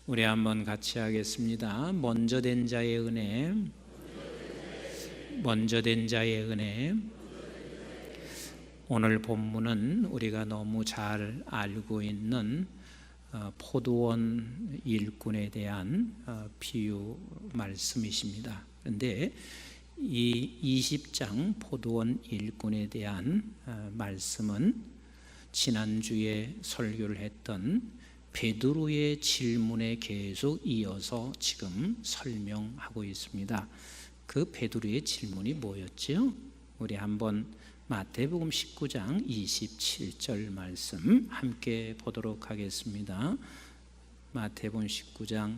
우리 한번 같이 하겠습니다. 먼저 된 자의 은혜, 먼저 된 자의 은혜. 오늘 본문은 우리가 너무 잘 알고 있는 포도원 일꾼에 대한 비유 말씀이십니다. 그런데 이 20장 포도원 일꾼에 대한 말씀은 지난주에 설교를 했던 베드로의 질문에 계속 이어서 지금 설명하고 있습니다. 그 베드로의 질문이 뭐였죠? 우리 한번 마태복음 19장 27절 말씀 함께 보도록 하겠습니다. 마태복음 19장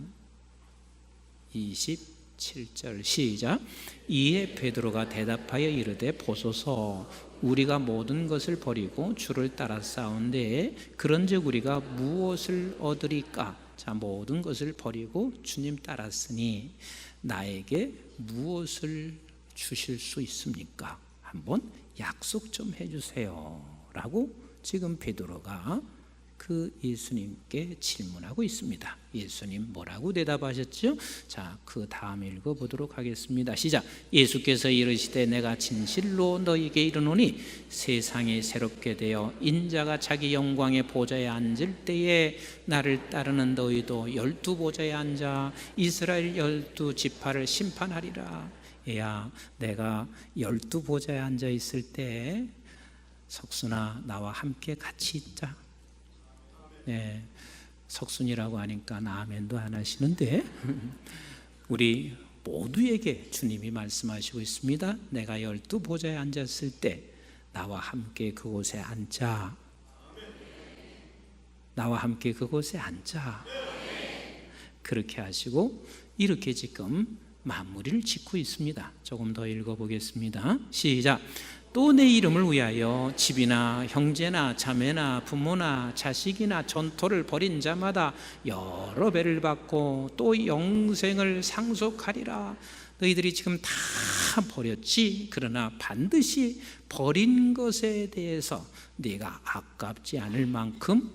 27절 시작. 이에 베드로가 대답하여 이르되 보소서, 우리가 모든 것을 버리고 주를 따라 싸운데 그런즉 우리가 무엇을 얻으리까? 자, 모든 것을 버리고 주님 따랐으니 나에게 무엇을 주실 수 있습니까? 한번 약속 좀 해주세요 라고 지금 베드로가 그 예수님께 질문하고 있습니다. 예수님 뭐라고 대답하셨죠? 자, 그 다음 읽어보도록 하겠습니다. 시작. 예수께서 이르시되 내가 진실로 너희에게 이르노니 세상이 새롭게 되어 인자가 자기 영광의 보좌에 앉을 때에 나를 따르는 너희도 12보좌에 앉아 이스라엘 12지파를 심판하리라. 야, 내가 12보좌에 앉아 있을 때 석순아 나와 함께 같이 있자. 네, 석순이라고 하니까 아멘도 안 하시는데 우리 모두에게 주님이 말씀하시고 있습니다. 내가 12보좌에 앉았을 때 나와 함께 그곳에 앉자. 나와 함께 그곳에 앉자. 그렇게 하시고 이렇게 지금 마무리를 짓고 있습니다. 조금 더 읽어보겠습니다. 시작. 또 내 이름을 위하여 집이나 형제나 자매나 부모나 자식이나 전토를 벌인 자마다 여러 배를 받고 또 영생을 상속하리라. 너희들이 지금 다 버렸지. 그러나 반드시 버린 것에 대해서 네가 아깝지 않을 만큼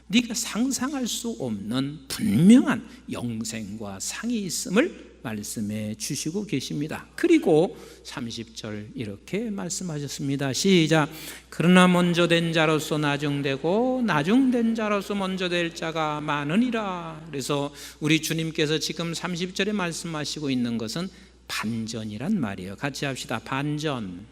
네가 상상할 수 없는 분명한 영생과 상이 있음을 말씀해 주시고 계십니다. 그리고 30절 이렇게 말씀하셨습니다. 시작. 그러나 먼저 된 자로서 나중되고 나중된 자로서 먼저 될 자가 많으니라. 그래서 우리 주님께서 지금 30절에 말씀하시고 있는 것은 반전이란 말이에요. 같이 합시다. 반전.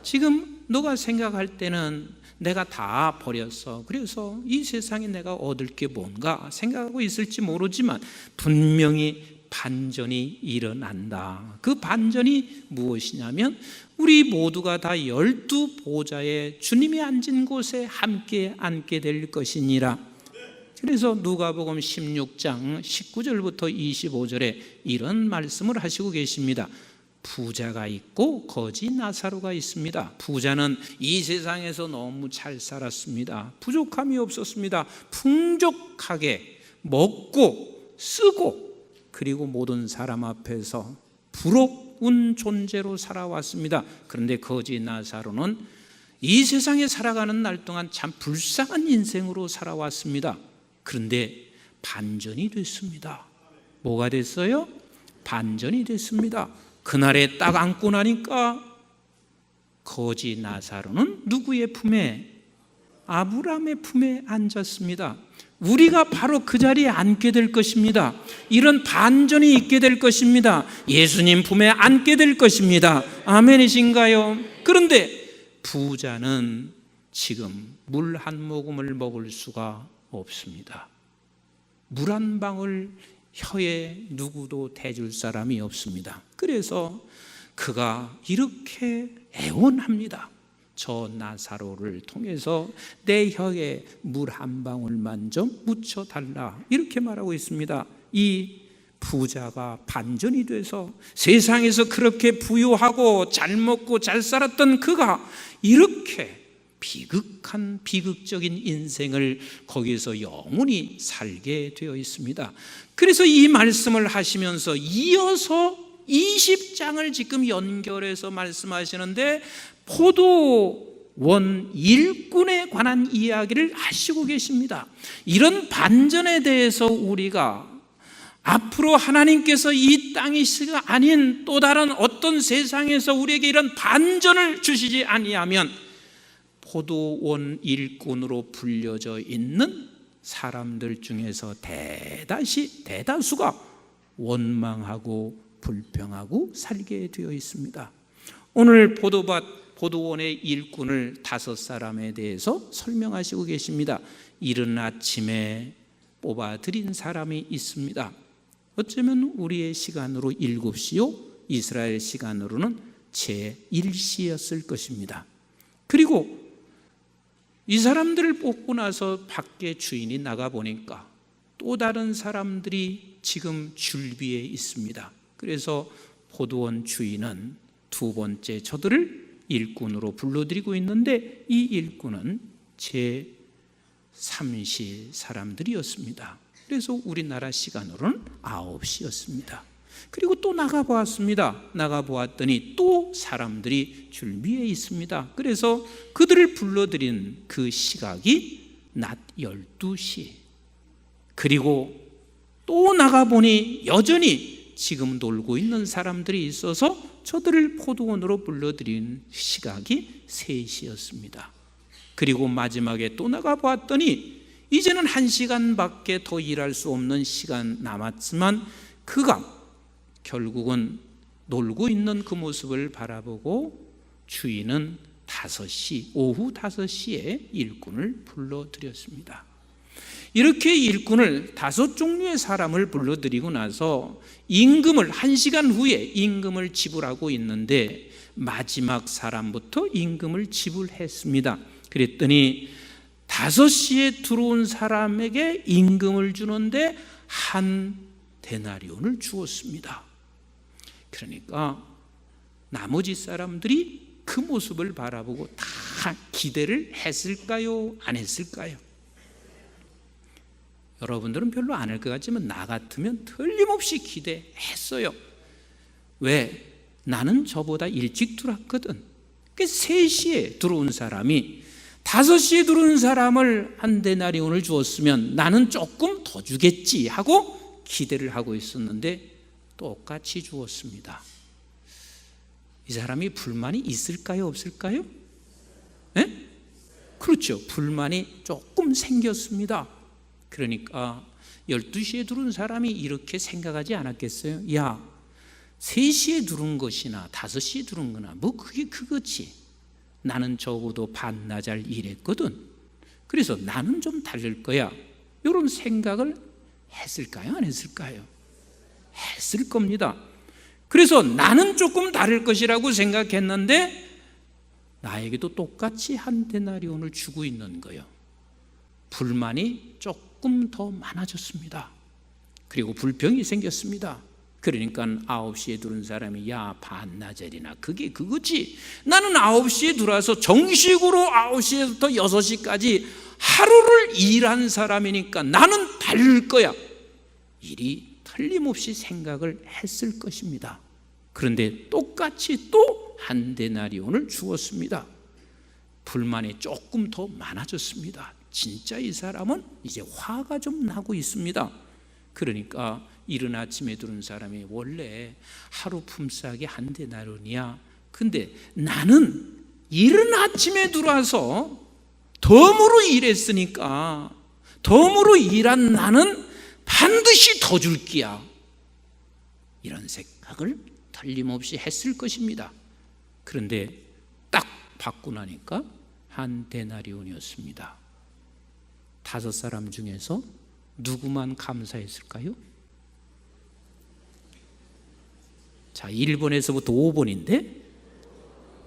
지금 너가 생각할 때는 내가 다 버렸어. 그래서 이 세상에 내가 얻을 게 뭔가 생각하고 있을지 모르지만 분명히 반전이 일어난다. 그 반전이 무엇이냐면 우리 모두가 다 12보좌에 주님이 앉은 곳에 함께 앉게 될 것이니라. 그래서 누가복음 16장 19절부터 25절에 이런 말씀을 하시고 계십니다. 부자가 있고 거지 나사로가 있습니다. 부자는 이 세상에서 너무 잘 살았습니다. 부족함이 없었습니다. 풍족하게 먹고 쓰고 그리고 모든 사람 앞에서 부러운 존재로 살아왔습니다. 그런데 거지 나사로는 이 세상에 살아가는 날 동안 참 불쌍한 인생으로 살아왔습니다. 그런데 반전이 됐습니다. 뭐가 됐어요? 반전이 됐습니다. 그날에 딱 앉고 나니까 거지 나사로는 누구의 품에? 아브라함의 품에 앉았습니다. 우리가 바로 그 자리에 앉게 될 것입니다. 이런 반전이 있게 될 것입니다. 예수님 품에 앉게 될 것입니다. 아멘이신가요? 그런데 부자는 지금 물 한 모금을 먹을 수가 없습니다. 물 한 방울 혀에 누구도 대줄 사람이 없습니다. 그래서 그가 이렇게 애원합니다. 저 나사로를 통해서 내 혀에 물 한 방울만 좀 묻혀달라. 이렇게 말하고 있습니다. 이 부자가 반전이 돼서 세상에서 그렇게 부유하고 잘 먹고 잘 살았던 그가 이렇게 비극적인 인생을 거기서 영원히 살게 되어 있습니다. 그래서 이 말씀을 하시면서 이어서 20장을 지금 연결해서 말씀하시는데 포도 원일꾼에 관한 이야기를 하시고 계십니다. 이런 반전에 대해서 우리가 앞으로 하나님께서 이 땅이시가 아닌 또 다른 어떤 세상에서 우리에게 이런 반전을 주시지 아니하면 포도원 일꾼으로 불려져 있는 사람들 중에서 대다수가 원망하고 불평하고 살게 되어 있습니다. 오늘 포도원의 일꾼을 5사람에 대해서 설명하시고 계십니다. 이른 아침에 뽑아들인 사람이 있습니다. 어쩌면 우리의 시간으로 7시요, 이스라엘 시간으로는 제1시였을 것입니다. 그리고 이 사람들을 뽑고 나서 밖에 주인이 나가보니까 또 다른 사람들이 지금 줄비에 있습니다. 그래서 포도원 주인은 2번째 저들을 일꾼으로 불러들이고 있는데 이 일꾼은 제3시 사람들이었습니다. 그래서 우리나라 시간으로는 9시였습니다. 그리고 또 나가보았습니다. 나가보았더니 또 사람들이 줄비에 있습니다. 그래서 그들을 불러들인 그 시각이 낮 12시. 그리고 또 나가보니 여전히 지금 놀고 있는 사람들이 있어서 저들을 포도원으로 불러들인 시각이 3시였습니다. 그리고 마지막에 또 나가보았더니 이제는 1시간밖에 더 일할 수 없는 시간 남았지만 그가 결국은 놀고 있는 그 모습을 바라보고 주인은 오후 5시에 일꾼을 불러들였습니다. 이렇게 일꾼을 5종류의 사람을 불러들이고 나서 임금을 1시간 후에 임금을 지불하고 있는데 마지막 사람부터 임금을 지불했습니다. 그랬더니 5시에 들어온 사람에게 임금을 주는데 한 데나리온을 주었습니다. 그러니까 나머지 사람들이 그 모습을 바라보고 다 기대를 했을까요? 안 했을까요? 여러분들은 별로 안 할 것 같지만 나 같으면 틀림없이 기대했어요. 왜? 나는 저보다 일찍 들어왔거든. 3시에 들어온 사람이 5시에 들어온 사람을 한 데나리온을 주었으면 나는 조금 더 주겠지 하고 기대를 하고 있었는데 똑같이 주었습니다. 이 사람이 불만이 있을까요? 없을까요? 네? 그렇죠. 불만이 조금 생겼습니다. 그러니까 12시에 들어온 사람이 이렇게 생각하지 않았겠어요? 야, 3시에 들어온 것이나 5시에 들어온 거나 뭐 그게 그거지. 나는 적어도 반나절 일했거든. 그래서 나는 좀 다를 거야. 이런 생각을 했을까요? 안 했을까요? 했을 겁니다. 그래서 나는 조금 다를 것이라고 생각했는데 나에게도 똑같이 한 데나리온을 주고 있는 거예요. 불만이 조금 더 많아졌습니다. 그리고 불평이 생겼습니다. 그러니까 9시에 들어온 사람이 야, 반나절이나 그게 그거지. 나는 9시에 들어와서 정식으로 9시에부터 6시까지 하루를 일한 사람이니까 나는 다를 거야. 일이 틀림없이 생각을 했을 것입니다. 그런데 똑같이 또 한 데나리온을 주었습니다. 불만이 조금 더 많아졌습니다. 진짜 이 사람은 이제 화가 좀 나고 있습니다. 그러니까 이른 아침에 들은 사람이 원래 하루 품삯이 한 데나리온이야. 근데 나는 이른 아침에 들어와서 덤으로 일했으니까 덤으로 일한 나는 반드시 더 줄 끼야. 이런 생각을 틀림없이 했을 것입니다. 그런데 딱 받고 나니까 한 데나리온이었습니다. 5사람 중에서 누구만 감사했을까요? 자, 1번에서부터 5번인데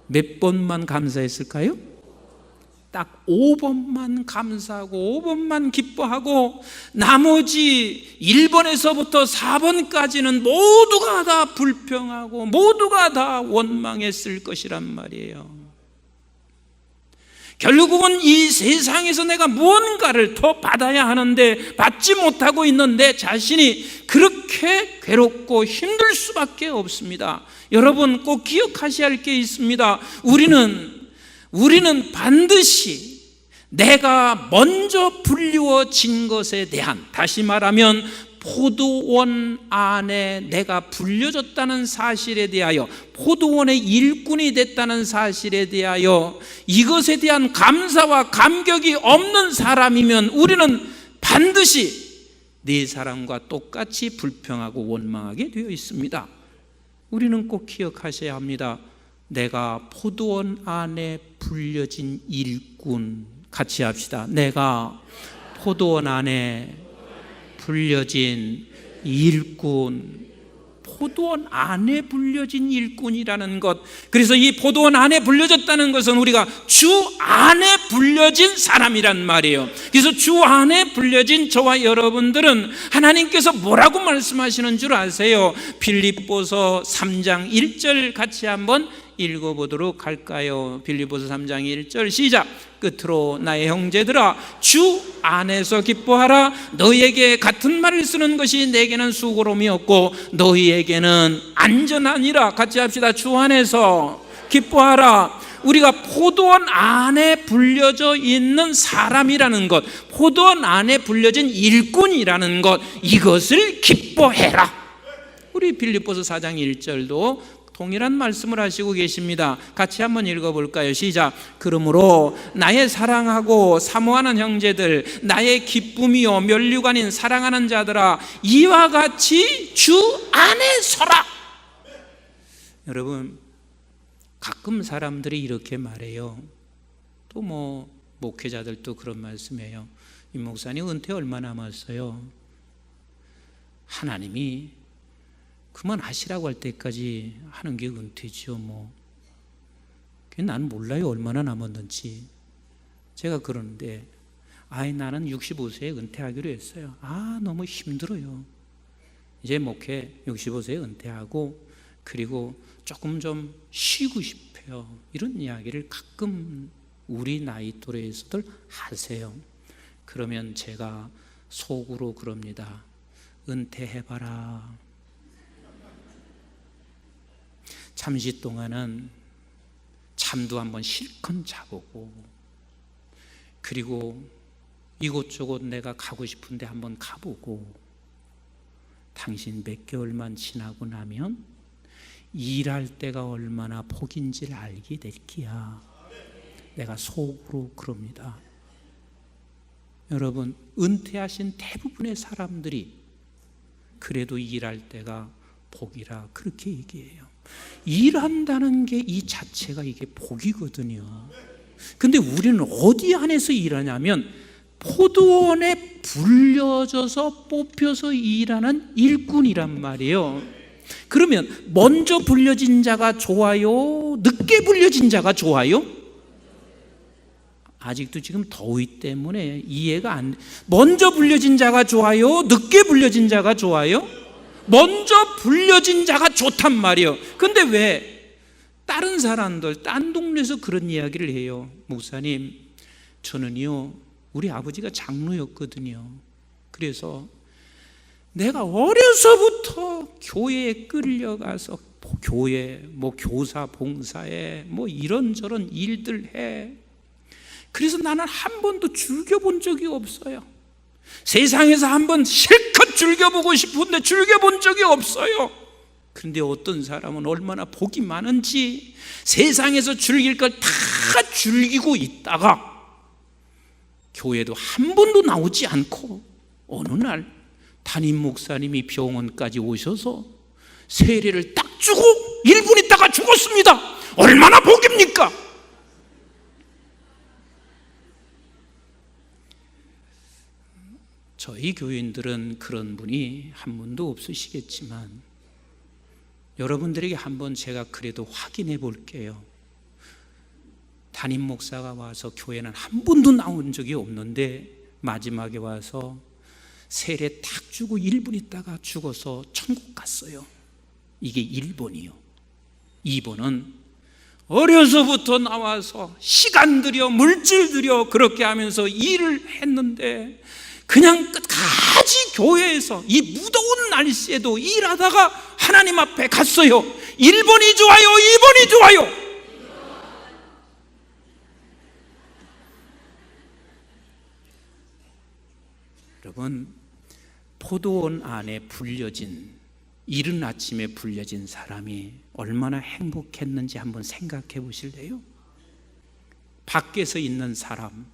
몇 번만 감사했을까요? 딱 5번만 감사하고 5번만 기뻐하고 나머지 1번에서부터 4번까지는 모두가 다 불평하고 모두가 다 원망했을 것이란 말이에요. 결국은 이 세상에서 내가 무언가를 더 받아야 하는데 받지 못하고 있는 내 자신이 그렇게 괴롭고 힘들 수밖에 없습니다. 여러분 꼭 기억하셔야 할 게 있습니다. 우리는 우리는 반드시 내가 먼저 불리워진 것에 대한, 다시 말하면 포도원 안에 내가 불려졌다는 사실에 대하여, 포도원의 일꾼이 됐다는 사실에 대하여 이것에 대한 감사와 감격이 없는 사람이면 우리는 반드시 네 사람과 똑같이 불평하고 원망하게 되어 있습니다. 우리는 꼭 기억하셔야 합니다. 내가 포도원 안에 불려진 일꾼, 같이 합시다. 내가 포도원 안에 불려진 일꾼, 포도원 안에 불려진 일꾼이라는 것. 그래서 이 포도원 안에 불려졌다는 것은 우리가 주 안에 불려진 사람이란 말이에요. 그래서 주 안에 불려진 저와 여러분들은 하나님께서 뭐라고 말씀하시는 줄 아세요? 빌립보서 3장 1절 같이 한번 읽어보도록 할까요? 빌립보서 3장 1절 시작. 끝으로 나의 형제들아 주 안에서 기뻐하라. 너희에게 같은 말을 쓰는 것이 내게는 수고로움이 없고 너희에게는 안전하니라. 같이 합시다. 주 안에서 기뻐하라. 우리가 포도원 안에 불려져 있는 사람이라는 것, 포도원 안에 불려진 일꾼이라는 것, 이것을 기뻐해라. 우리 빌립보서 4장 1절도 동일한 말씀을 하시고 계십니다. 같이 한번 읽어볼까요? 시작. 그러므로 나의 사랑하고 사모하는 형제들, 나의 기쁨이요 면류관인 사랑하는 자들아, 이와 같이 주 안에 서라. 여러분, 가끔 사람들이 이렇게 말해요. 또 목회자들도 그런 말씀해요. 임 목사님 은퇴 얼마 남았어요? 하나님이 그만하시라고 할 때까지 하는 게 은퇴죠. 난 몰라요 얼마나 남았는지. 제가 그러는데 나는 65세에 은퇴하기로 했어요. 너무 힘들어요. 이제 목회 65세에 은퇴하고 그리고 조금 좀 쉬고 싶어요. 이런 이야기를 가끔 우리 나이 또래에서들 하세요. 그러면 제가 속으로 그럽니다. 은퇴해봐라. 잠시 동안은 잠도 한번 실컷 자보고, 그리고 이곳저곳 내가 가고 싶은데 한번 가보고, 당신 몇 개월만 지나고 나면 일할 때가 얼마나 복인지를 알게 될 기야. 내가 속으로 그럽니다. 여러분, 은퇴하신 대부분의 사람들이 그래도 일할 때가 복이라 그렇게 얘기해요. 일한다는 게 이 자체가 이게 복이거든요. 근데 우리는 어디 안에서 일하냐면 포도원에 불려져서 뽑혀서 일하는 일꾼이란 말이에요. 그러면 먼저 불려진 자가 좋아요? 늦게 불려진 자가 좋아요? 아직도 지금 더위 때문에 이해가 안 돼. 먼저 불려진 자가 좋아요? 늦게 불려진 자가 좋아요? 먼저 불려진 자가 좋단 말이에요. 근데 왜 다른 사람들, 딴 동네에서 그런 이야기를 해요. 목사님, 저는요 우리 아버지가 장로였거든요. 그래서 내가 어려서부터 교회에 끌려가서 교회, 교사 봉사에 이런저런 일들 해. 그래서 나는 한 번도 즐겨본 적이 없어요. 세상에서 한번 실컷 즐겨보고 싶은데 즐겨본 적이 없어요. 그런데 어떤 사람은 얼마나 복이 많은지 세상에서 즐길 걸 다 즐기고 있다가 교회도 한 번도 나오지 않고 어느 날 담임 목사님이 병원까지 오셔서 세례를 딱 주고 1분 있다가 죽었습니다. 얼마나 복입니까? 저희 교인들은 그런 분이 한 분도 없으시겠지만 여러분들에게 한번 제가 그래도 확인해 볼게요. 담임 목사가 와서 교회는 한 번도 나온 적이 없는데 마지막에 와서 세례 딱 주고 1분 있다가 죽어서 천국 갔어요. 이게 1번이요. 2번은 어려서부터 나와서 시간 들여 물질 들여 그렇게 하면서 일을 했는데 그냥 끝까지 교회에서 이 무더운 날씨에도 일하다가 하나님 앞에 갔어요. 1번이 좋아요? 2번이 좋아요? 여러분, 포도원 안에 불려진, 이른 아침에 불려진 사람이 얼마나 행복했는지 한번 생각해 보실래요? 밖에서 있는 사람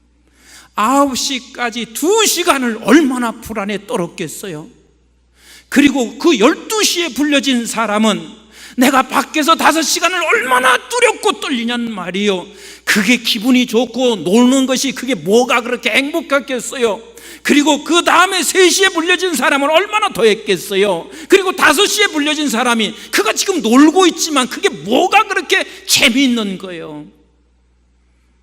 9시까지 2시간을 얼마나 불안에 떨었겠어요. 그리고 그 12시에 불려진 사람은 내가 밖에서 5시간을 얼마나 두렵고 떨리냔 말이요. 그게 기분이 좋고 노는 것이 그게 뭐가 그렇게 행복했겠어요. 그리고 그 다음에 3시에 불려진 사람은 얼마나 더 했겠어요. 그리고 5시에 불려진 사람이 그가 지금 놀고 있지만 그게 뭐가 그렇게 재미있는 거예요.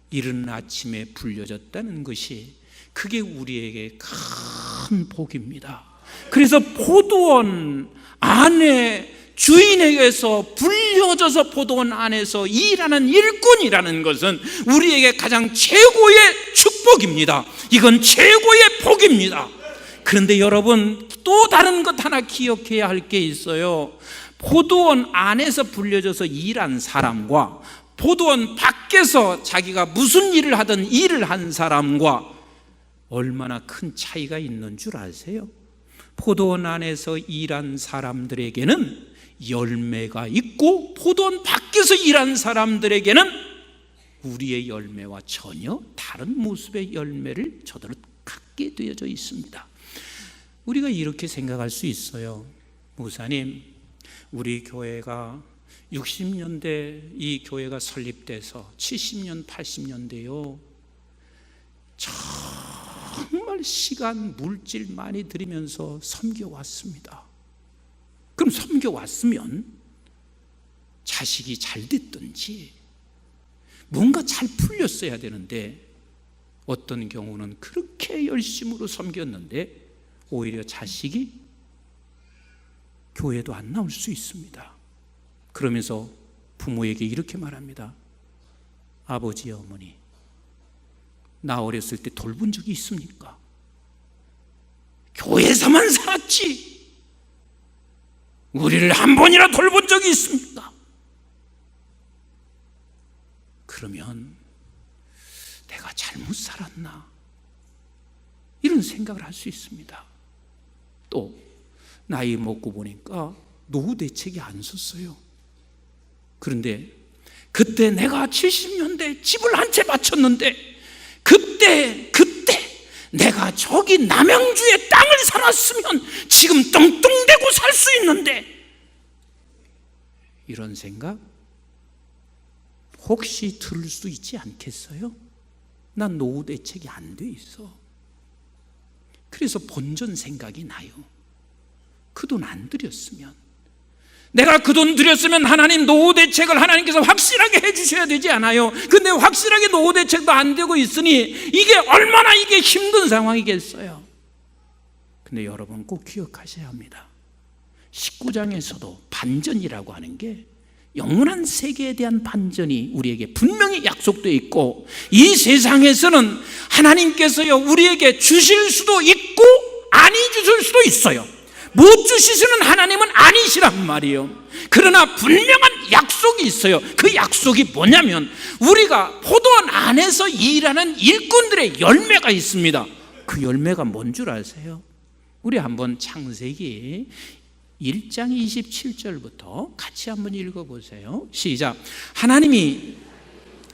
이른 아침에 불려졌다는 것이 그게 우리에게 큰 복입니다. 그래서 포도원 안에 주인에게서 불려져서 포도원 안에서 일하는 일꾼이라는 것은 우리에게 가장 최고의 축복입니다. 이건 최고의 복입니다. 그런데 여러분, 또 다른 것 하나 기억해야 할 게 있어요. 포도원 안에서 불려져서 일한 사람과 포도원 밖에서 자기가 무슨 일을 하든 일을 한 사람과 얼마나 큰 차이가 있는 줄 아세요? 포도원 안에서 일한 사람들에게는 열매가 있고 포도원 밖에서 일한 사람들에게는 우리의 열매와 전혀 다른 모습의 열매를 저들은 갖게 되어져 있습니다. 우리가 이렇게 생각할 수 있어요. 목사님, 우리 교회가 60년대 이 교회가 설립돼서 70년, 80년대요 정말 시간, 물질 많이 들이면서 섬겨왔습니다. 그럼 섬겨왔으면 자식이 잘 됐든지 뭔가 잘 풀렸어야 되는데 어떤 경우는 그렇게 열심으로 섬겼는데 오히려 자식이 교회도 안 나올 수 있습니다. 그러면서 부모에게 이렇게 말합니다. 아버지, 어머니, 나 어렸을 때 돌본 적이 있습니까? 교회에서만 살았지 우리를 한 번이나 돌본 적이 있습니까? 그러면 내가 잘못 살았나? 이런 생각을 할 수 있습니다. 또 나이 먹고 보니까 노후 대책이 안 섰어요. 그런데 그때 내가 70년대 집을 한 채 바쳤는데 그때 내가 저기 남양주에 땅을 사놨으면 지금 떵떵대고 살 수 있는데, 이런 생각 혹시 들을 수 있지 않겠어요? 난 노후 대책이 안 돼 있어. 그래서 본전 생각이 나요. 그 돈 안 들였으면, 내가 그 돈 들였으면 하나님 노후 대책을 하나님께서 확실하게 해주셔야 되지 않아요? 근데 확실하게 노후 대책도 안 되고 있으니 이게 얼마나 이게 힘든 상황이겠어요. 근데 여러분 꼭 기억하셔야 합니다. 19장에서도 반전이라고 하는 게 영원한 세계에 대한 반전이 우리에게 분명히 약속되어 있고, 이 세상에서는 하나님께서요 우리에게 주실 수도 있고 아니 주실 수도 있어요. 못 주시는 하나님은 아니시란 말이에요. 그러나 분명한 약속이 있어요. 그 약속이 뭐냐면 우리가 포도원 안에서 일하는 일꾼들의 열매가 있습니다. 그 열매가 뭔 줄 아세요? 우리 한번 창세기 1장 27절부터 같이 한번 읽어보세요. 시작. 하나님이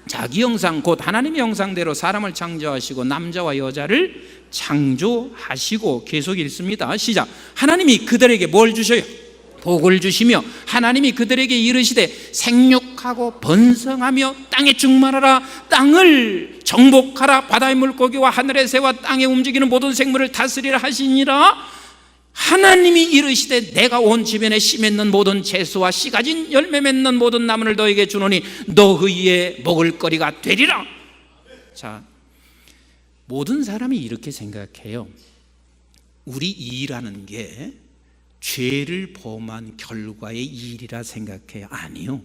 자기 형상 곧 하나님의 형상대로 사람을 창조하시고 남자와 여자를 창조하시고, 계속 읽습니다. 시작. 하나님이 그들에게 뭘 주셔요? 복을 주시며 하나님이 그들에게 이르시되 생육하고 번성하며 땅에 충만하라, 땅을 정복하라, 바다의 물고기와 하늘의 새와 땅에 움직이는 모든 생물을 다스리라 하시니라. 하나님이 이르시되 내가 온 지면에 씨 맺는 모든 채소와 씨 가진 열매 맺는 모든 나무를 너에게 주노니 너 그 위에 먹을 거리가 되리라. 자, 모든 사람이 이렇게 생각해요. 우리 일하는 게 죄를 범한 결과의 일이라 생각해요. 아니요.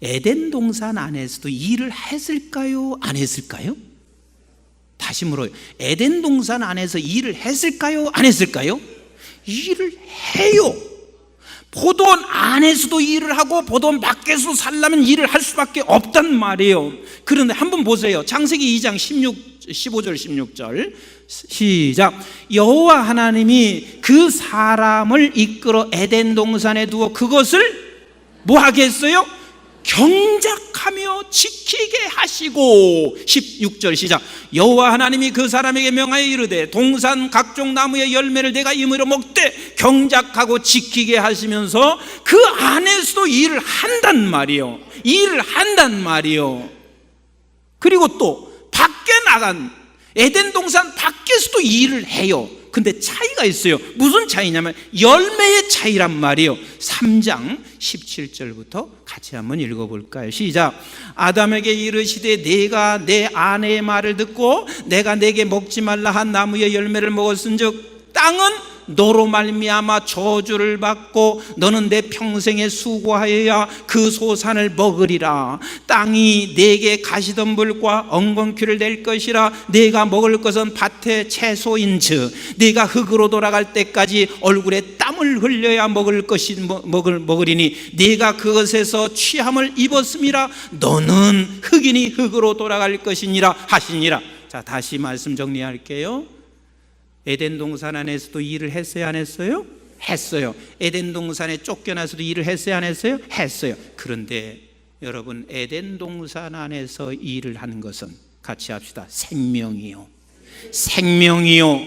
에덴 동산 안에서도 일을 했을까요? 안 했을까요? 다시 물어요. 에덴 동산 안에서 일을 했을까요? 안 했을까요? 일을 해요. 포도원 안에서도 일을 하고 포도원 밖에서도 살려면 일을 할 수밖에 없단 말이에요. 그런데 한번 보세요. 창세기 2장 15절 16절 시작. 여호와 하나님이 그 사람을 이끌어 에덴 동산에 두어 그것을 뭐 하겠어요? 경작하며 지키게 하시고. 16절 시작. 여호와 하나님이 그 사람에게 명하여 이르되 동산 각종 나무의 열매를 내가 임의로 먹되 경작하고 지키게 하시면서 그 안에서도 일을 한단 말이요. 일을 한단 말이요. 그리고 또 밖에 나간 에덴 동산 밖에서도 일을 해요. 근데 차이가 있어요. 무슨 차이냐면 열매의 차이란 말이에요. 3장 17절부터 같이 한번 읽어볼까요? 시작. 아담에게 이르시되 네가 내 아내의 말을 듣고 내가 내게 먹지 말라 한 나무의 열매를 먹었은즉 땅은 너로 말미암아 저주를 받고 너는 내 평생에 수고하여야 그 소산을 먹으리라. 땅이 네게 가시덤불과 엉겅퀴를 낼 것이라. 네가 먹을 것은 밭의 채소인즉 네가 흙으로 돌아갈 때까지 얼굴에 땀을 흘려야 먹으리니 네가 그것에서 취함을 입었음이라. 너는 흙이니 흙으로 돌아갈 것이니라 하시니라. 자, 다시 말씀 정리할게요. 에덴 동산 안에서도 일을 했어요, 안 했어요? 했어요. 에덴 동산에 쫓겨나서도 일을 했어요, 안 했어요? 했어요. 그런데 여러분, 에덴 동산 안에서 일을 하는 것은 같이 합시다. 생명이요, 생명이요,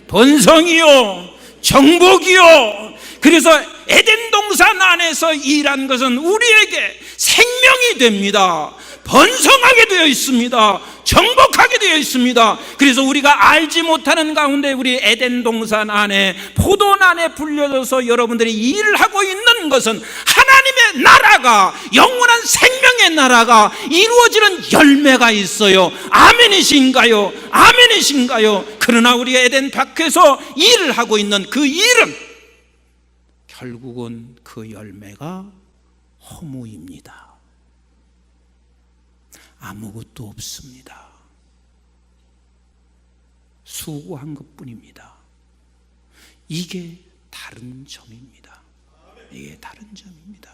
번성이요, 정복이요. 그래서 에덴 동산 안에서 일한 것은 우리에게 생명이 됩니다. 번성하게 되어 있습니다. 정복하게 되어 있습니다. 그래서 우리가 알지 못하는 가운데 우리 에덴 동산 안에 포도원 안에 불려져서 여러분들이 일을 하고 있는 것은 하나님의 나라가, 영원한 생명의 나라가 이루어지는 열매가 있어요. 아멘이신가요? 아멘이신가요? 그러나 우리가 에덴 밖에서 일을 하고 있는 그 일은 결국은 그 열매가 허무입니다. 아무것도 없습니다. 수고한 것뿐입니다. 이게 다른 점입니다. 이게 다른 점입니다.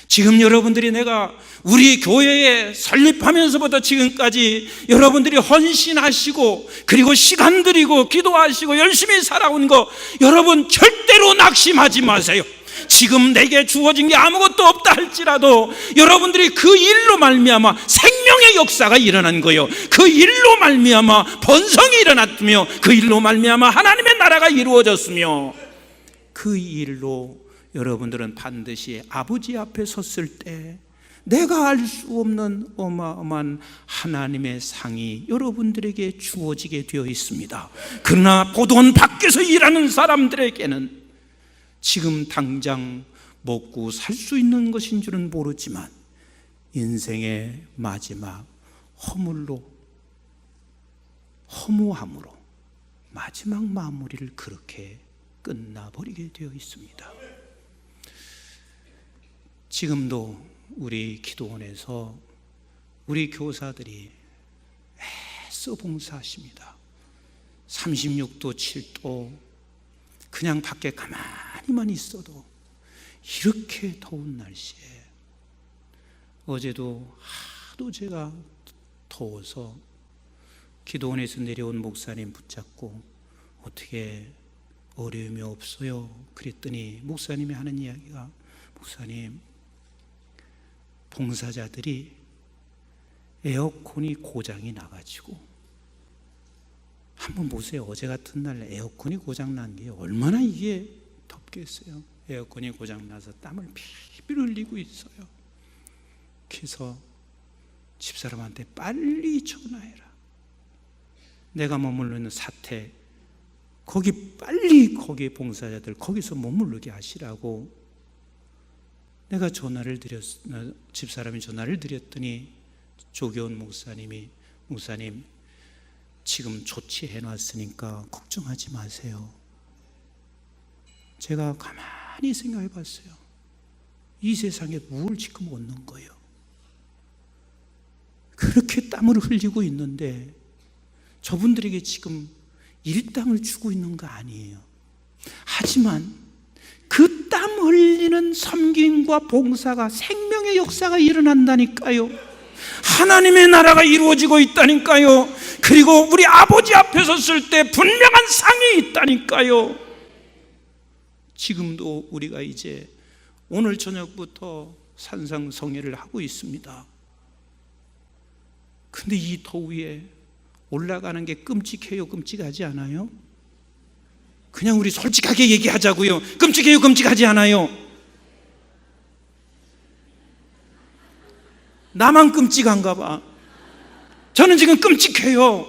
지금 여러분들이 내가 우리 교회에 설립하면서부터 지금까지 여러분들이 헌신하시고 그리고 시간 들이고 기도하시고 열심히 살아온 거 여러분 절대로 낙심하지 마세요. 지금 내게 주어진 게 아무것도 없다 할지라도 여러분들이 그 일로 말미암아 생명의 역사가 일어난 거예요. 그 일로 말미암아 번성이 일어났으며 그 일로 말미암아 하나님의 나라가 이루어졌으며 그 일로 여러분들은 반드시 아버지 앞에 섰을 때 내가 알 수 없는 어마어마한 하나님의 상이 여러분들에게 주어지게 되어 있습니다. 그러나 포도원 밖에서 일하는 사람들에게는 지금 당장 먹고 살 수 있는 것인 줄은 모르지만 인생의 마지막 허무함으로 마지막 마무리를 그렇게 끝나버리게 되어 있습니다. 지금도 우리 기도원에서 우리 교사들이 애써 봉사하십니다. 36도 7도 그냥 밖에 가만히만 있어도 이렇게 더운 날씨에 어제도 하도 제가 더워서 기도원에서 내려온 목사님 붙잡고 어떻게 어려움이 없어요? 그랬더니 목사님이 하는 이야기가 목사님, 봉사자들이 에어컨이 고장이 나가지고 한번 보세요. 어제 같은 날 에어컨이 고장난 게 얼마나 이게 덥겠어요. 에어컨이 고장나서 땀을 피필 흘리고 있어요. 그래서 집사람한테 빨리 전화해라. 내가 머물러 있는 사택 거기 빨리 거기 봉사자들 거기서 머무르게 하시라고 내가 집사람이 전화를 드렸더니 조교원 목사님이 목사님 지금 조치해 놨으니까 걱정하지 마세요. 제가 가만히 생각해 봤어요. 이 세상에 뭘 지금 얻는 거예요? 그렇게 땀을 흘리고 있는데 저분들에게 지금 일당을 주고 있는 거 아니에요. 하지만 그 땀 흘리는 섬김과 봉사가 생명의 역사가 일어난다니까요. 하나님의 나라가 이루어지고 있다니까요. 그리고 우리 아버지 앞에 섰을 때 분명한 상이 있다니까요. 지금도 우리가 이제 오늘 저녁부터 산상성회를 하고 있습니다. 근데 이 더위에 올라가는 게 끔찍해요? 끔찍하지 않아요? 그냥 우리 솔직하게 얘기하자고요. 끔찍해요? 끔찍하지 않아요? 나만 끔찍한가 봐. 저는 지금 끔찍해요.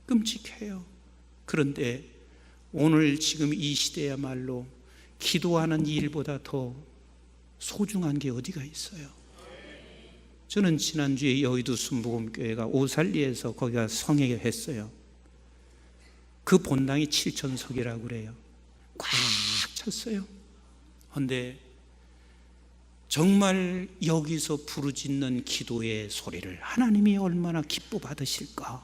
끔찍해요. 그런데 오늘 지금 이 시대야말로 기도하는 일보다 더 소중한 게 어디가 있어요? 저는 지난주에 여의도 순복음교회가 오살리에서 거기가 성회했어요. 그 본당이 7,000석이라고 그래요. 꽉 찼어요. 그런데 정말 여기서 부르짖는 기도의 소리를 하나님이 얼마나 기뻐 받으실까?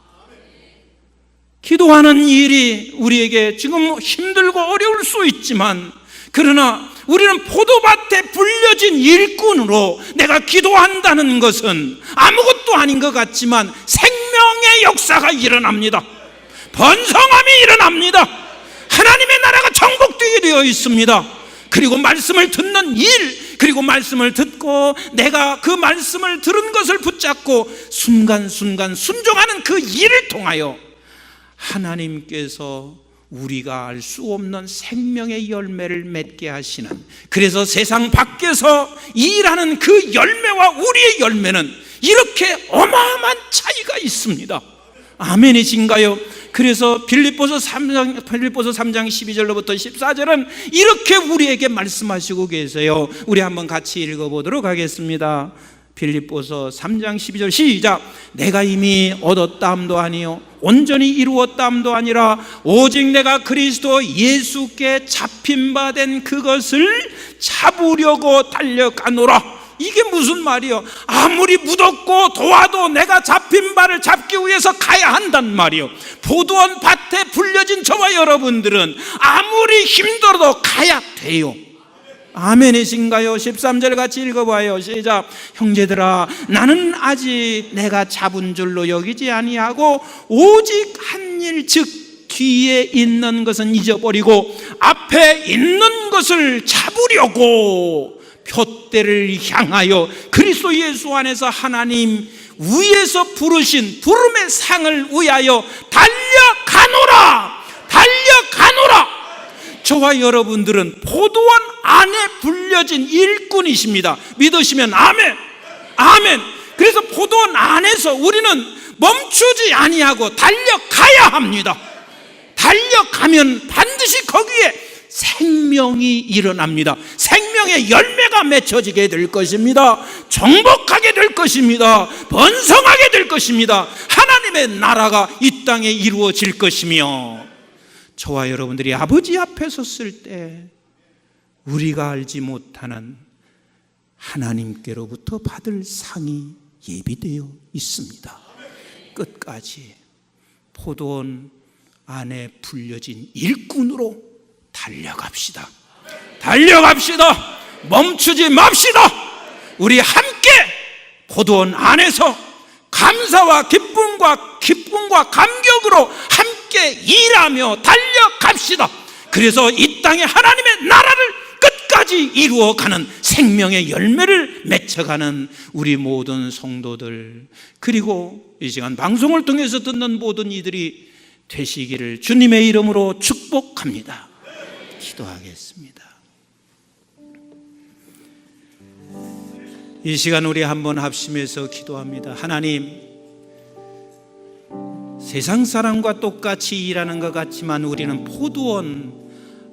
기도하는 일이 우리에게 지금 힘들고 어려울 수 있지만, 그러나 우리는 포도밭에 불려진 일꾼으로 내가 기도한다는 것은 아무것도 아닌 것 같지만 생명의 역사가 일어납니다. 번성함이 일어납니다. 하나님의 나라가 정복되게 되어 있습니다. 그리고 말씀을 듣는 일, 그리고 말씀을 듣고 내가 그 말씀을 들은 것을 붙잡고 순간순간 순종하는 그 일을 통하여 하나님께서 우리가 알 수 없는 생명의 열매를 맺게 하시는, 그래서 세상 밖에서 일하는 그 열매와 우리의 열매는 이렇게 어마어마한 차이가 있습니다. 아멘이신가요? 그래서 빌립보서 3장 12절로부터 14절은 이렇게 우리에게 말씀하시고 계세요. 우리 한번 같이 읽어보도록 하겠습니다. 빌립보서 3장 12절 시작. 내가 이미 얻었다함도 아니요 온전히 이루었다함도 아니라 오직 내가 그리스도 예수께 잡힌 바 된 그것을 잡으려고 달려가노라. 이게 무슨 말이요? 아무리 무덥고 더워도 내가 잡힌 바를 잡기 위해서 가야 한단 말이요. 포도원 밭에 불려진 저와 여러분들은 아무리 힘들어도 가야 돼요. 아멘이신가요? 13절 같이 읽어봐요. 시작. 형제들아, 나는 아직 내가 잡은 줄로 여기지 아니하고 오직 한 일, 즉 뒤에 있는 것은 잊어버리고 앞에 있는 것을 잡으려고 표대를 향하여 그리스도 예수 안에서 하나님 위에서 부르신 부름의 상을 위하여 달려가노라. 달려가노라. 저와 여러분들은 포도원 안에 불려진 일꾼이십니다. 믿으시면 아멘. 아멘. 그래서 포도원 안에서 우리는 멈추지 아니하고 달려가야 합니다. 달려가면 반드시 거기에 생명이 일어납니다. 생명의 열매가 맺혀지게 될 것입니다. 정복하게 될 것입니다. 번성하게 될 것입니다. 하나님의 나라가 이 땅에 이루어질 것이며, 저와 여러분들이 아버지 앞에 섰을 때 우리가 알지 못하는 하나님께로부터 받을 상이 예비되어 있습니다. 끝까지 포도원 안에 불려진 일꾼으로 달려갑시다. 달려갑시다. 멈추지 맙시다. 우리 함께 포도원 안에서 감사와 기쁨과 감격으로 함께 일하며 달려갑시다. 그래서 이 땅에 하나님의 나라를 끝까지 이루어가는 생명의 열매를 맺혀가는 우리 모든 성도들, 그리고 이 시간 방송을 통해서 듣는 모든 이들이 되시기를 주님의 이름으로 축복합니다. 기도하겠습니다. 이 시간 우리 한번 합심해서 기도합니다. 하나님, 세상 사람과 똑같이 일하는 것 같지만 우리는 포도원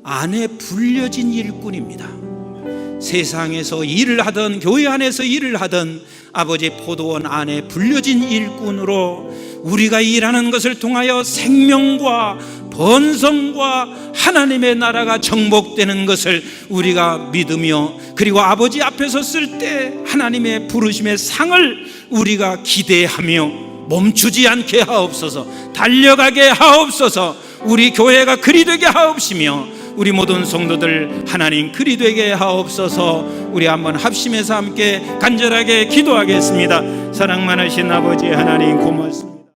안에 불려진 일꾼입니다. 세상에서 일을 하든 교회 안에서 일을 하든 아버지 포도원 안에 불려진 일꾼으로 우리가 일하는 것을 통하여 생명과 번성과 하나님의 나라가 정복되는 것을 우리가 믿으며, 그리고 아버지 앞에 섰을 때 하나님의 부르심의 상을 우리가 기대하며 멈추지 않게 하옵소서. 달려가게 하옵소서. 우리 교회가 그리 되게 하옵시며 우리 모든 성도들 하나님 그리 되게 하옵소서. 우리 한번 합심해서 함께 간절하게 기도하겠습니다. 사랑 많으신 아버지 하나님 고맙습니다.